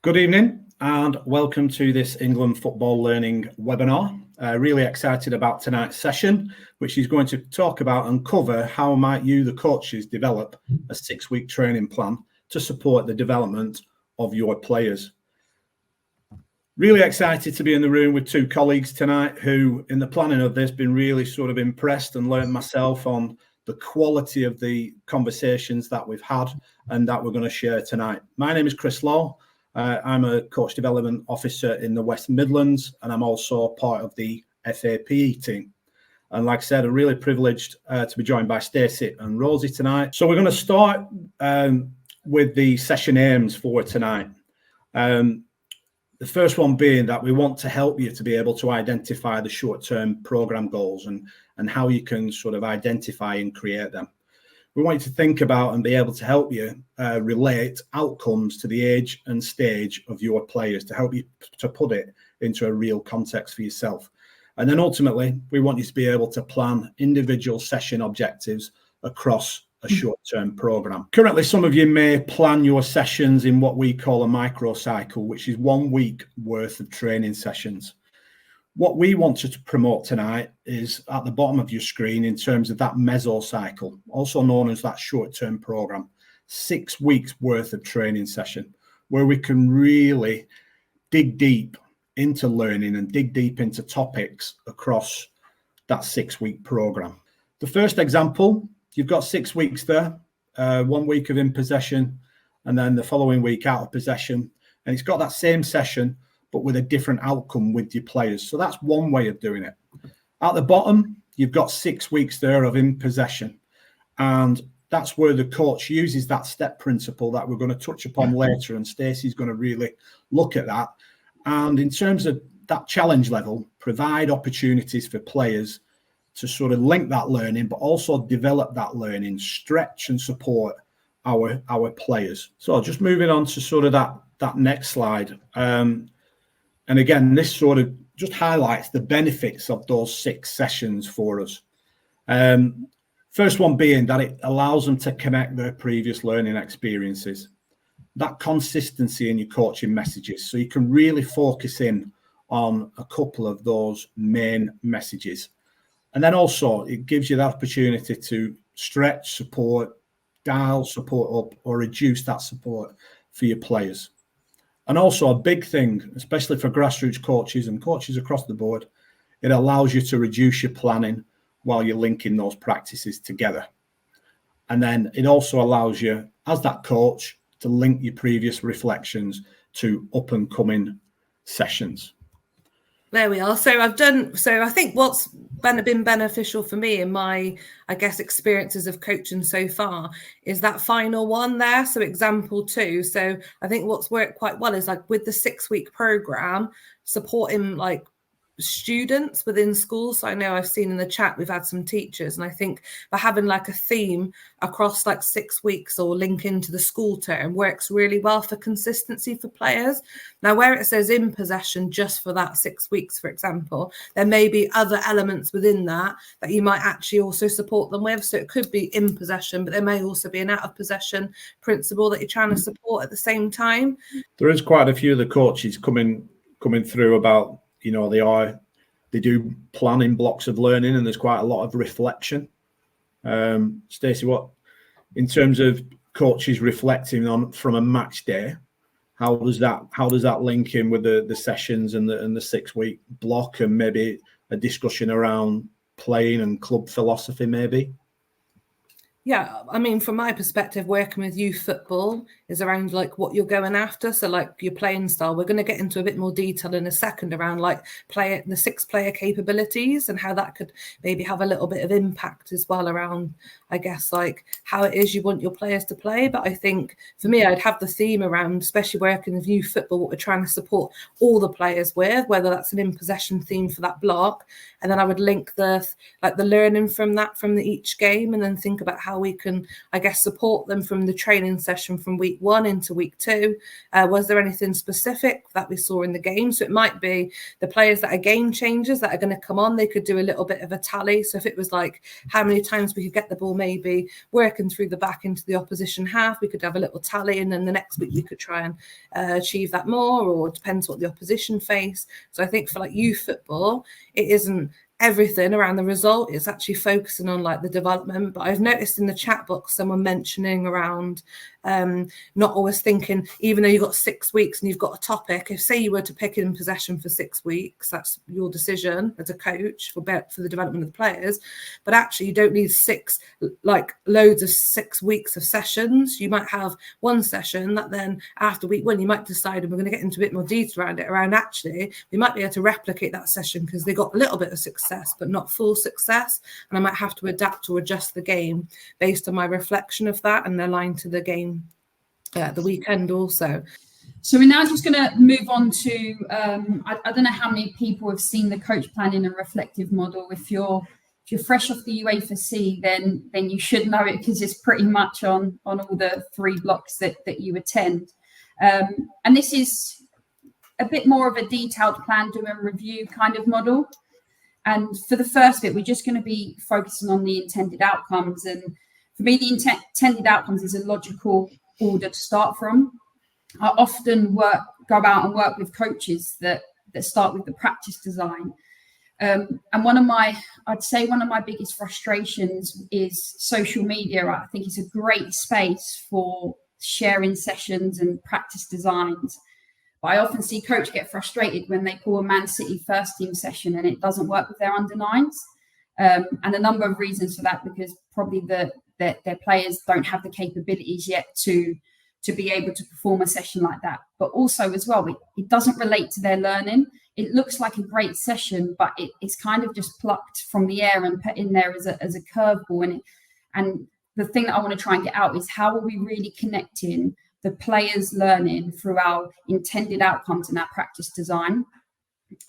Good evening and welcome to this England Football Learning webinar. Really excited about tonight's session, which is going to talk about and cover how might you, the coaches, develop a 6-week training plan to support the development of your players. Really excited to be in the room with two colleagues tonight who, in the planning of this, been really sort of impressed and learned myself on the quality of the conversations that we've had and that we're going to share tonight. My name is Chris Lowe. I'm a coach development officer in the West Midlands, and I'm also part of the FAPE team. And like I said, I'm really privileged to be joined by Stacey and Rosi tonight. So we're going to start with the session aims for tonight. The first one being that we want to help you to be able to identify the short-term program goals and how you can sort of identify and create them. We want you to think about and be able to help you relate outcomes to the age and stage of your players to help you to put it into a real context for yourself. And then ultimately, we want you to be able to plan individual session objectives across a short-term program. Currently, some of you may plan your sessions in what we call a microcycle, which is 1 week worth of training sessions. What we want to promote tonight is at the bottom of your screen in terms of that Meso cycle, also known as that short-term program, 6 weeks worth of training session, where we can really dig deep into learning and dig deep into topics across that 6-week program. The first example, you've got 6 weeks there, 1 week of in possession, and then the following week out of possession. And it's got that same session, but with a different outcome with your players. So that's one way of doing it. At the bottom, you've got 6 weeks there of in possession. And that's where the coach uses that step principle that we're going to touch upon later. And Stacey's going to really look at that. And in terms of that challenge level, provide opportunities for players to sort of link that learning, but also develop that learning, stretch and support our players. So just moving on to sort of that next slide. And again, this sort of just highlights the benefits of those 6 sessions for us. First one being that it allows them to connect their previous learning experiences. That consistency in your coaching messages, so you can really focus in on a couple of those main messages. And then also it gives you the opportunity to stretch support, dial support up, or reduce that support for your players. And also a big thing, especially for grassroots coaches and coaches across the board, it allows you to reduce your planning while you're linking those practices together. And then it also allows you, as that coach, to link your previous reflections to up and coming sessions. There we are. So I think what's been beneficial for me in my, I guess, experiences of coaching so far is that final one there. So example 2. So I think what's worked quite well is like with the 6-week program, supporting like students within schools. So I know I've seen in the chat we've had some teachers, and I think by having like a theme across like 6 weeks or link into the school term works really well for consistency for players. Now where it says in possession just for that 6 weeks, for example, there may be other elements within that you might actually also support them with. So it could be in possession, but there may also be an out of possession principle that you're trying to support at the same time. There is quite a few of the coaches coming through about, you know, they do planning blocks of learning, and there's quite a lot of reflection. Stacey, what in terms of coaches reflecting on from a match day, how does that link in with the sessions and the 6-week block, and maybe a discussion around playing and club philosophy maybe? Yeah, I mean, from my perspective, working with youth football is around like what you're going after. So like your playing style, we're going to get into a bit more detail in a second around like the 6-player capabilities and how that could maybe have a little bit of impact as well around, I guess, like how it is you want your players to play. But I think for me, I'd have the theme around, especially working with youth football, what we're trying to support all the players with, whether that's an in-possession theme for that block. And then I would link the learning from that, from each game, and then think about how how we can, I guess, support them from the training session from week 1 into week 2. Was there anything specific that we saw in the game? So it might be the players that are game changers that are going to come on, they could do a little bit of a tally. So if it was like how many times we could get the ball maybe working through the back into the opposition half, we could have a little tally, and then the next week we could try and achieve that more, or it depends what the opposition face. So I think for like youth football, it isn't everything around the result, it's actually focusing on like the development. But I've noticed in the chat box someone mentioning around not always thinking, even though you've got 6 weeks and you've got a topic, if say you were to pick in possession for 6 weeks, that's your decision as a coach for the development of the players. But actually you don't need loads of 6 weeks of sessions. You might have one session that then after week 1 you might decide, and we're going to get into a bit more detail around actually we might be able to replicate that session because they got a little bit of success but not full success, and I might have to adapt or adjust the game based on my reflection of that and align to the game the weekend also. So we're now just going to move on to I don't know how many people have seen the coach planning and reflective model. If you're fresh off the UEFA C, then you should know it because it's pretty much on all the 3 blocks that you attend. And this is a bit more of a detailed plan, do and review kind of model. And for the first bit, we're just going to be focusing on the intended outcomes. And for me, the intended outcomes is a logical order to start from. I often go out and work with coaches that start with the practice design. And one of my biggest frustrations is social media. I think it's a great space for sharing sessions and practice designs. But I often see coaches get frustrated when they call a Man City first team session and it doesn't work with their under-9s. And a number of reasons for that, because probably their players don't have the capabilities yet to be able to perform a session like that. But also as well, it doesn't relate to their learning. It looks like a great session, but it's kind of just plucked from the air and put in there as a curveball. And the thing that I want to try and get out is how are we really connecting the players' learning through our intended outcomes in our practice design.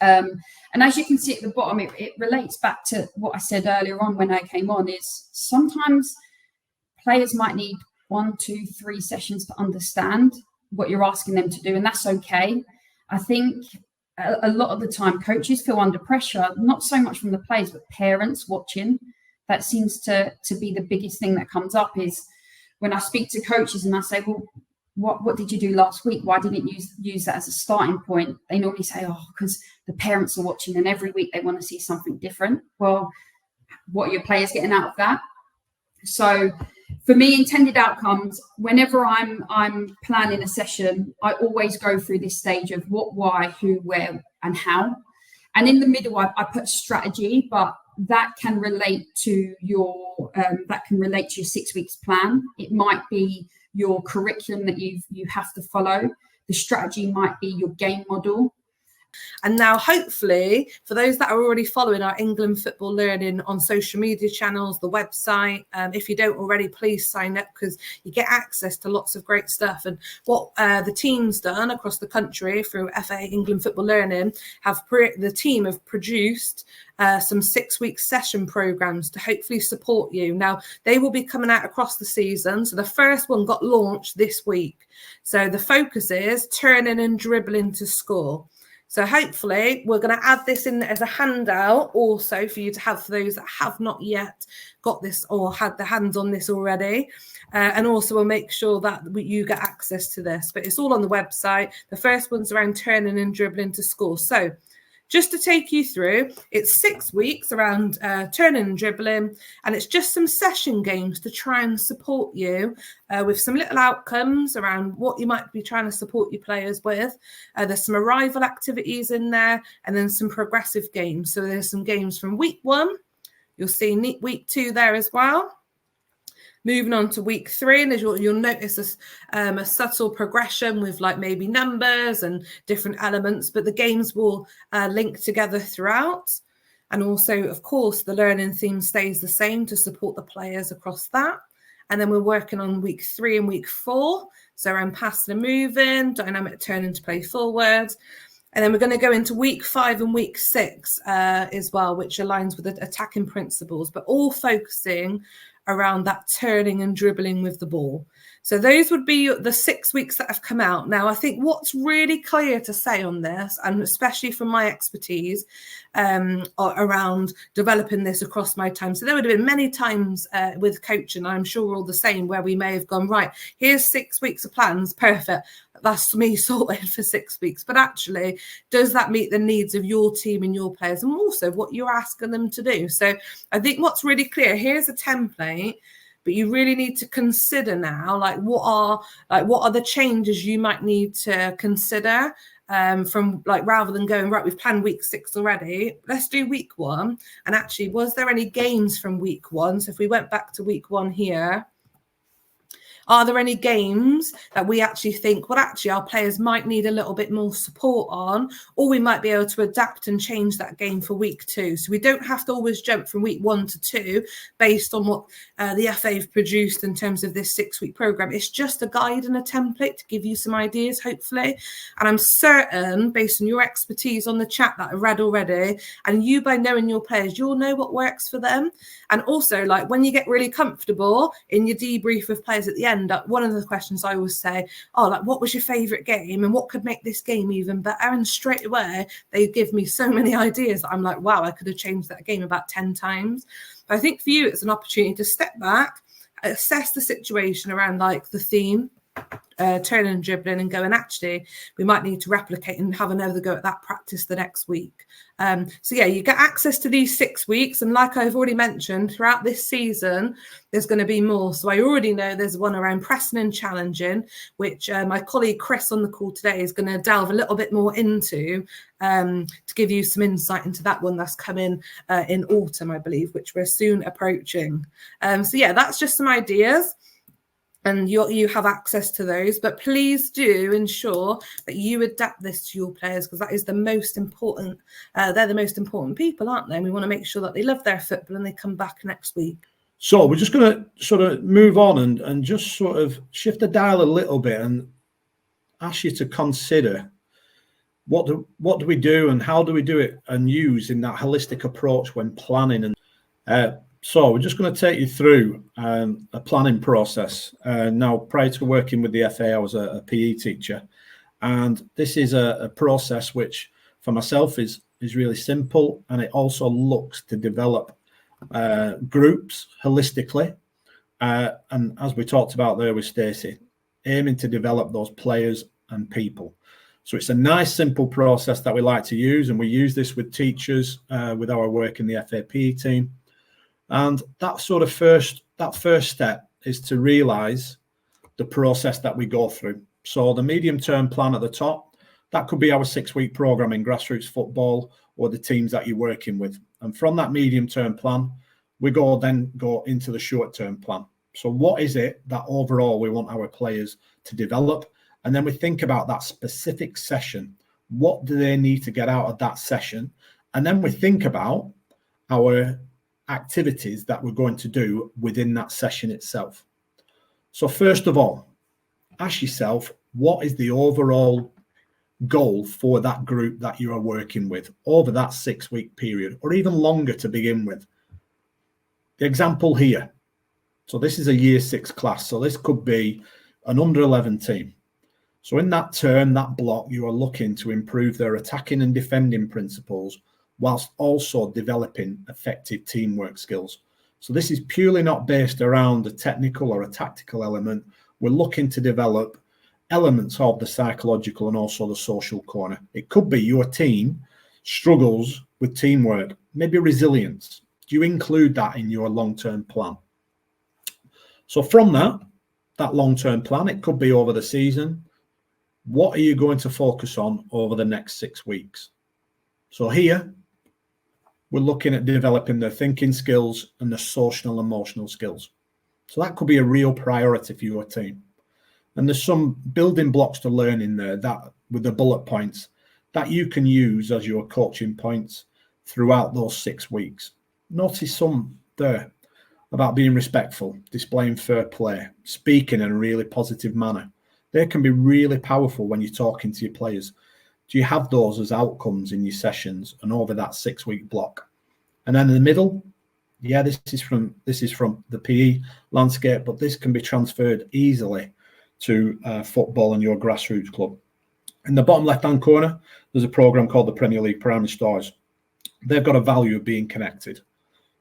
And as you can see at the bottom, it relates back to what I said earlier on when I came on, is sometimes players might need 1, 2, 3 sessions to understand what you're asking them to do, and that's okay. I think a lot of the time coaches feel under pressure, not so much from the players, but parents watching. That seems to be the biggest thing that comes up, is when I speak to coaches and I say, well, what did you do last week? Why didn't you use that as a starting point? They normally say, oh, because the parents are watching and every week they want to see something different. Well, what are your players getting out of that? So for me, intended outcomes, whenever I'm planning a session, I always go through this stage of what, why, who, where, and how. And in the middle, I put strategy, but that can relate to your 6 weeks plan. It might be your curriculum that you have to follow. The strategy might be your game model. And now, hopefully, for those that are already following our England Football Learning on social media channels, the website, if you don't already, please sign up because you get access to lots of great stuff. And what the team's done across the country through FA England Football Learning, the team have produced some 6-week session programs to hopefully support you. Now, they will be coming out across the season. So the first one got launched this week. So the focus is turning and dribbling to score. So hopefully we're going to add this in as a handout also for you to have for those that have not yet got this or had their hands on this already. And also we'll make sure that you get access to this. But it's all on the website. The first one's around turning and dribbling to score. So just to take you through, it's 6 weeks around turning and dribbling, and it's just some session games to try and support you with some little outcomes around what you might be trying to support your players with. There's some arrival activities in there, and then some progressive games. So there's some games from week 1. You'll see week 2 there as well. Moving on to week 3, and you'll notice a subtle progression with like maybe numbers and different elements, but the games will link together throughout. And also, of course, the learning theme stays the same to support the players across that. And then we're working on week 3 and week 4. So around passing and moving, dynamic turning to play forward. And then we're going to go into week 5 and week 6 as well, which aligns with the attacking principles, but all focusing around that turning and dribbling with the ball. So those would be the 6 weeks that have come out. Now, I think what's really clear to say on this, and especially from my expertise around developing this across my time. So there would have been many times with coaching, I'm sure we're all the same, where we may have gone, right, here's 6 weeks of plans, perfect. That's me sorted for 6 weeks. But actually, does that meet the needs of your team and your players, and also what you're asking them to do? So I think what's really clear, here's a template, but you really need to consider now, what are the changes you might need to consider from rather than going, right, we've planned week 6 already, let's do week 1. And actually, was there any games from week 1? So if we went back to week 1 here, are there any games that we actually think, well, actually, our players might need a little bit more support on, or we might be able to adapt and change that game for week 2? So we don't have to always jump from week 1 to 2 based on what the FA have produced in terms of this 6-week programme. It's just a guide and a template to give you some ideas, hopefully. And I'm certain, based on your expertise on the chat that I read already, and you by knowing your players, you'll know what works for them. And also, when you get really comfortable in your debrief with players at the end, one of the questions I always say, what was your favourite game and what could make this game even better? And straight away, they give me so many ideas that I'm like, wow, I could have changed that game about 10 times. But I think for you, it's an opportunity to step back, assess the situation around the theme, turning and dribbling, and going, actually, we might need to replicate and have another go at that practice the next week. So yeah, you get access to these 6 weeks. And like I've already mentioned, throughout this season, there's going to be more. So I already know there's one around pressing and challenging, which my colleague Chris on the call today is going to delve a little bit more into to give you some insight into that one that's coming in autumn, I believe, which we're soon approaching. So yeah, that's just some ideas. And you have access to those, but please do ensure that you adapt this to your players, because that is the most important. They're the most important people, aren't they? And we want to make sure that they love their football and they come back next week. So we're just going to sort of move on and just sort of shift the dial a little bit and ask you to consider what do we do and how do we do it and use in that holistic approach when planning. And so we're just going to take you through a planning process. Now, prior to working with the FA, I was a PE teacher. And this is a process which, for myself, is really simple. And it also looks to develop groups holistically. And as we talked about there with Stacey, aiming to develop those players and people. So it's a nice, simple process that we like to use. And we use this with teachers with our work in the FAPE team. And that first step is to realize the process that we go through. So the medium-term plan at the top, that could be our 6-week program in grassroots football or the teams that you're working with. And from that medium-term plan, we then go into the short-term plan. So what is it that overall we want our players to develop? And then we think about that specific session. What do they need to get out of that session? And then we think about our activities that we're going to do within that session itself. So first of all, ask yourself, what is the overall goal for that group that you are working with over that 6-week period, or even longer to begin with? The example here. So this is a year 6 class. So this could be an under 11 team. So in that term, that block, you are looking to improve their attacking and defending principles whilst also developing effective teamwork skills. So this is purely not based around a technical or a tactical element. We're looking to develop elements of the psychological and also the social corner. It could be your team struggles with teamwork, maybe resilience. Do you include that in your long-term plan? So from that long-term plan, it could be over the season. What are you going to focus on over the next 6 weeks? So here, we're looking at developing their thinking skills and their social and emotional skills. So that could be a real priority for your team. And there's some building blocks to learn in there that with the bullet points that you can use as your coaching points throughout those 6 weeks. Notice some there about being respectful, displaying fair play, speaking in a really positive manner. They can be really powerful when you're talking to your players. Do you have those as outcomes in your sessions and over that 6-week block? And then in the middle, yeah, this is from the PE landscape, but this can be transferred easily to football and your grassroots club. In the bottom left-hand corner, there's a program called the Premier League Primary Stars. They've got a value of being connected.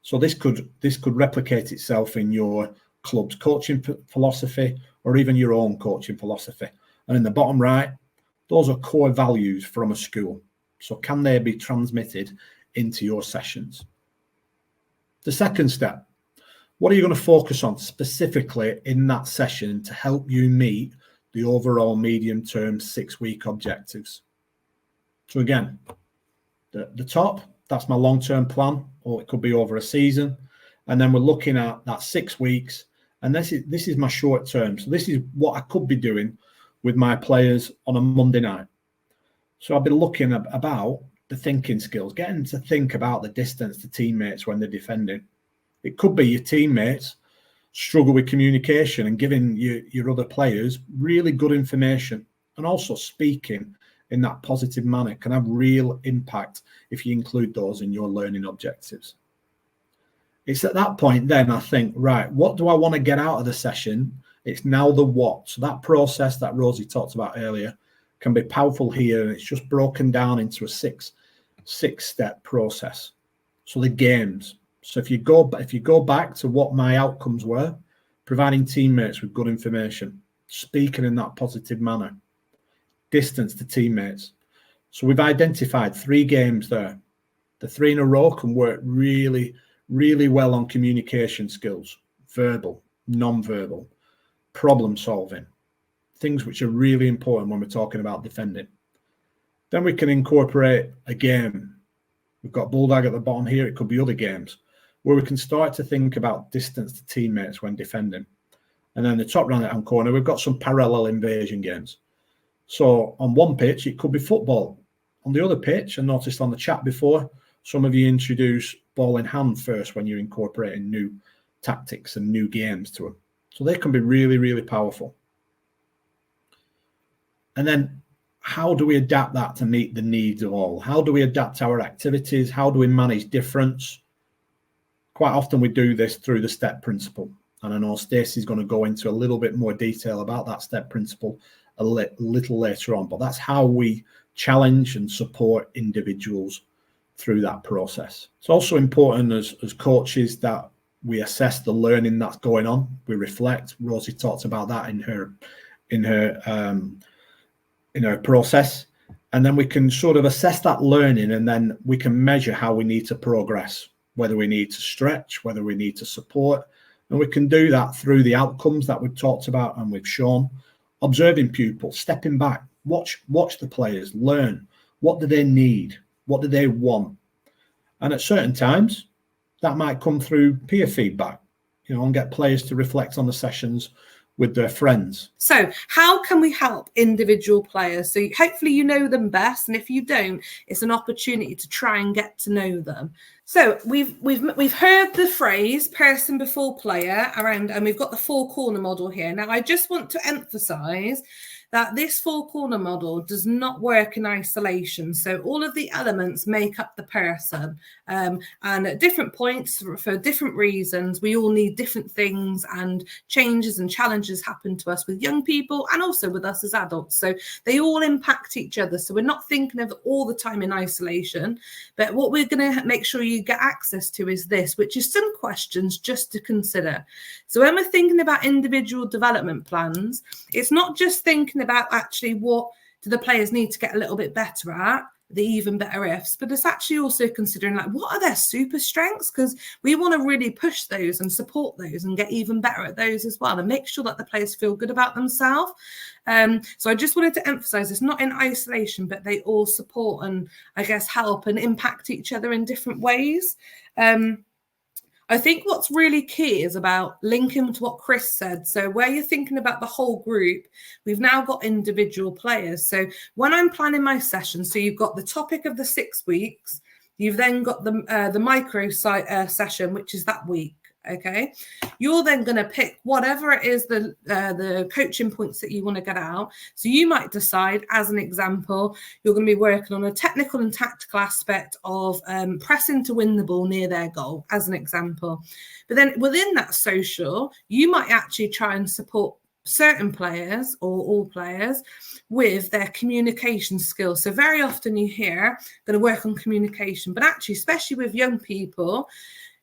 So this could replicate itself in your club's coaching philosophy or even your own coaching philosophy. And in the bottom right, those are core values from a school. So can they be transmitted into your sessions? The second step, what are you going to focus on specifically in that session to help you meet the overall medium-term 6-week objectives? So again, the top, that's my long-term plan, or it could be over a season. And then we're looking at that 6 weeks. And this is my short term. So this is what I could be doing with my players on a Monday night. So I've been looking about the thinking skills, getting to think about the distance to teammates when they're defending. It could be your teammates struggle with communication and giving your other players really good information, and also speaking in that positive manner can have real impact if you include those in your learning objectives. It's at that point then I think, right, what do I want to get out of the session? It's now the what. So that process that Rosie talked about earlier can be powerful here, and it's just broken down into a six-step process. So the games. So if you go back to what my outcomes were, providing teammates with good information, speaking in that positive manner, distance to teammates. So we've identified 3 games there. The 3 in a row can work really, really well on communication skills, verbal, non-verbal, problem solving, things which are really important when we're talking about defending. Then we can incorporate a game. We've got Bulldog at the bottom here. It could be other games where we can start to think about distance to teammates when defending. And then the top right-hand corner, we've got some parallel invasion games. So on one pitch, it could be football. On the other pitch, I noticed on the chat before, some of you introduce ball in hand first when you're incorporating new tactics and new games to them. So they can be really, really powerful. And then how do we adapt that to meet the needs of all? How do we adapt our activities? How do we manage difference? Quite often we do this through the step principle. And I know Stacey's going to go into a little bit more detail about that step principle a little later on, but that's how we challenge and support individuals through that process. It's also important as coaches that we assess the learning that's going on. We reflect. Rosie talked about that in her process, and then we can sort of assess that learning, and then we can measure how we need to progress, whether we need to stretch, whether we need to support, and we can do that through the outcomes that we've talked about and we've shown. Observing pupils, stepping back, watch the players, learn. What do they need? What do they want? And at certain times, that might come through peer feedback, and get players to reflect on the sessions with their friends. So how can we help individual players? So hopefully you know them best, and if you don't, it's an opportunity to try and get to know them. So we've heard the phrase person before player around, and we've got the 4-corner model here. Now I just want to emphasize that this 4-corner model does not work in isolation. So all of the elements make up the person. And at different points, for different reasons, we all need different things, and changes and challenges happen to us with young people and also with us as adults. So they all impact each other. So we're not thinking of it all the time in isolation. But what we're going to make sure you get access to is this, which is some questions just to consider. So when we're thinking about individual development plans, it's not just thinking about actually what do the players need to get a little bit better at, the even better ifs, but it's actually also considering what are their super strengths, because we want to really push those and support those and get even better at those as well, and make sure that the players feel good about themselves. So I just wanted to emphasize it's not in isolation, but they all support and I guess help and impact each other in different ways. I think what's really key is about linking to what Chris said. So where you're thinking about the whole group, we've now got individual players. So when I'm planning my session, so you've got the topic of the 6 weeks, you've then got the micro session, which is that week. Okay, you're then going to pick whatever it is the coaching points that you want to get out. So you might decide, as an example, you're going to be working on a technical and tactical aspect of pressing to win the ball near their goal, as an example. But then within that social, you might actually try and support certain players or all players with their communication skills. So very often you hear going to work on communication, but actually, especially with young people,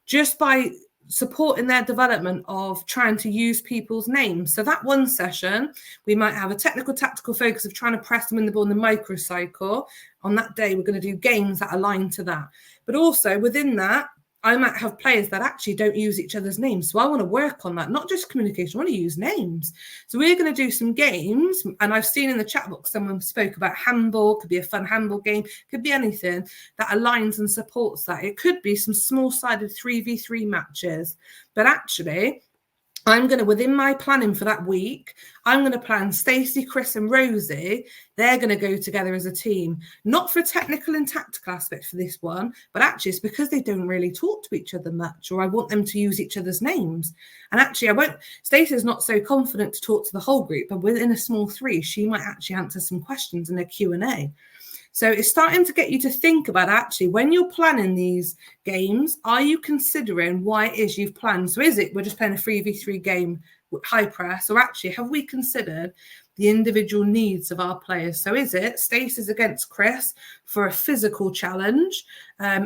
just by supporting their development of trying to use people's names. So that one session, we might have a technical tactical focus of trying to press them in the ball in the microcycle. On that day, we're going to do games that align to that. But also within that, I might have players that actually don't use each other's names. So I want to work on that, not just communication, I want to use names. So we're going to do some games. And I've seen in the chat box, someone spoke about handball, could be a fun handball game, could be anything that aligns and supports that. It could be some small-sided 3v3 matches. But actually, I'm going to, within my planning for that week, I'm going to plan Stacey, Chris and Rosie. They're going to go together as a team, not for a technical and tactical aspect for this one, but actually it's because they don't really talk to each other much, or I want them to use each other's names. And actually Stacey's not so confident to talk to the whole group, but within a small three, she might actually answer some questions in a Q&A. So it's starting to get you to think about, actually, when you're planning these games, are you considering why it is you've planned? So is it we're just playing a 3v3 game with high press, or actually have we considered the individual needs of our players? So is it Stacey's against Chris for a physical challenge?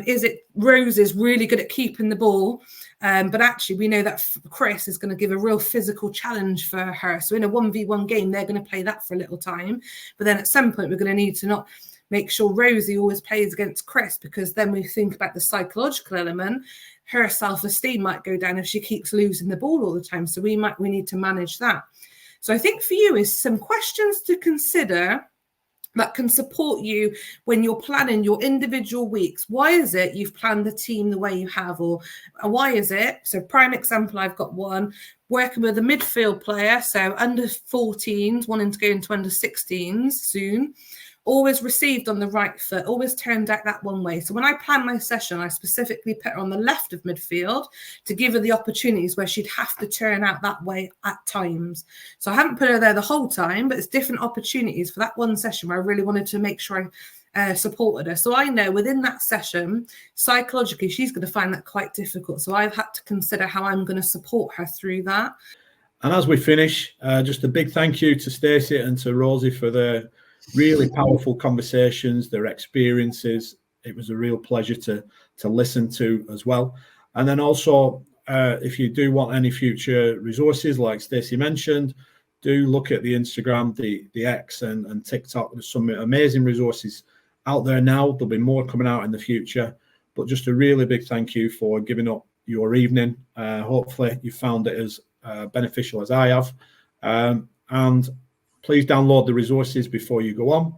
Is it Rose is really good at keeping the ball, but actually we know that Chris is going to give a real physical challenge for her. So in a 1v1 game, they're going to play that for a little time. But then at some point, we're going to need to not make sure Rosie always plays against Chris, because then we think about the psychological element. Her self-esteem might go down if she keeps losing the ball all the time. So we need to manage that. So I think for you is some questions to consider that can support you when you're planning your individual weeks. Why is it you've planned the team the way you have, or why is it? So prime example, I've got one working with a midfield player, so under 14s, wanting to go into under 16s soon. Always received on the right foot, always turned out that one way. So when I plan my session, I specifically put her on the left of midfield to give her the opportunities where she'd have to turn out that way at times. So I haven't put her there the whole time, but it's different opportunities for that one session where I really wanted to make sure I supported her. So I know within that session, psychologically, she's going to find that quite difficult. So I've had to consider how I'm going to support her through that. And as we finish, just a big thank you to Stacey and to Rosie for their really powerful conversations, their experiences. It was a real pleasure to listen to as well. And then also, if you do want any future resources, like Stacey mentioned, do look at the Instagram, the X and TikTok. There's some amazing resources out there now. There'll be more coming out in the future. But just a really big thank you for giving up your evening. Hopefully you found it as beneficial as I have. And please download the resources before you go on.